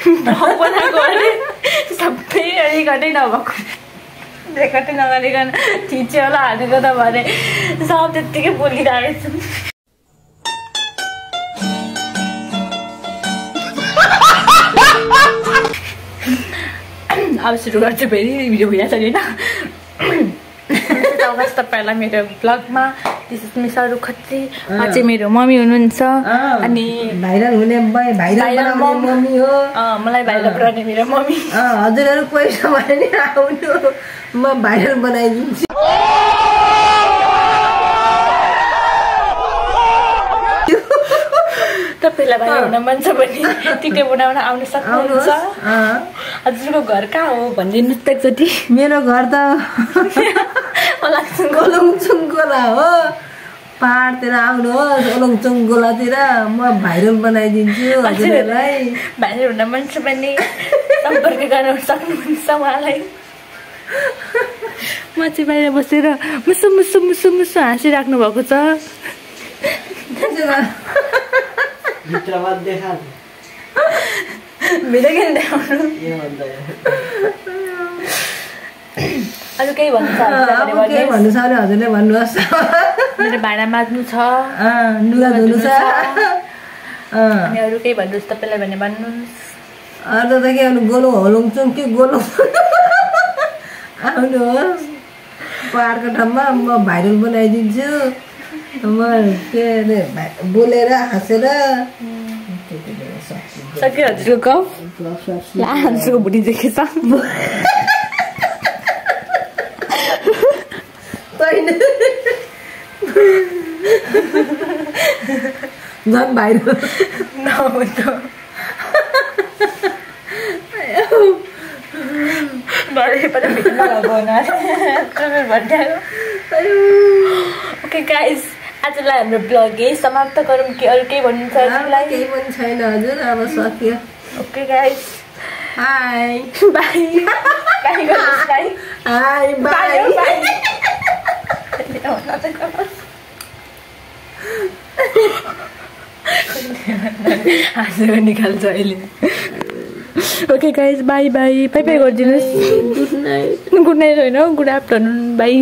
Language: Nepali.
भ्लग बनाएको अरे सबै रेकर्डै नभएको रेकर्डै नगरिकन थिच्यो होला हालेको त भने सब त्यत्तिकै बोलिरहेको छु अब सुरु गर्छु फेरि भिडियो भइरहेछ नि होइन तपाईँहरूलाई मेरो ब्लगमा दिस इज मिस अरू खत्री चाहिँ मेरो मम्मी हुनुहुन्छ अनि भाइरल हुने भाइरल मम्मी हो मलाई भाइरल बनाउने मेरो मम्मी हजुरहरू कोही समय नि आउनु म भाइरल बनाइदिन्छु तपाईँलाई भाइरल हुन मन छ भने टिकटक बनाउन आउन सक्नुहुन्छ हजुरको घर कहाँ हो भनिदिनुहोस् त एकचोटि मेरो घर त ओलङचुङगोला हो पहाडतिर आउनुहोस् ओलङचुङगोलातिर म भाइरल बनाइदिन्छु हजुरहरूलाई भाइरल हुन मन छ भने सम्पर्क गर्न सक्नुहुन्छ उहाँलाई म चाहिँ बाहिर बसेर मुसु मुसु मुसु मुसु हाँसिराख्नु भएको छ अरू केही भन्नु छ भने हजुरले भन्नुहोस् मेरो भाँडा माझ्नु छ लुगा धुनु छ अनि अरू केही भन्नुहोस् तपाईँलाई भने भन्नुहोस् अरू त के गोलो होलुङचुङ कि गोलो आउनुहोस् पहाडको ठाउँमा म भाइरल बनाइदिन्छु म के अरे बोलेर हाँसेर सक्यो हजुरको गफ ला हजुरको भुँडी देखेछ झन् भाइरल ओके गाइस आजलाई हाम्रो ब्लग यही समाप्त गरौँ कि अरू केही भन्नु छ हजुरलाई केही पनि छैन हजुर अब सक्यो okay guys high by by गर्नुहोस् बाई हाई बाई हाँसेर निकाल्छ अहिले okay guys by by by by गरिदिनुहोस् गुड नाइट होइन गुड आफ्टरनुन बाई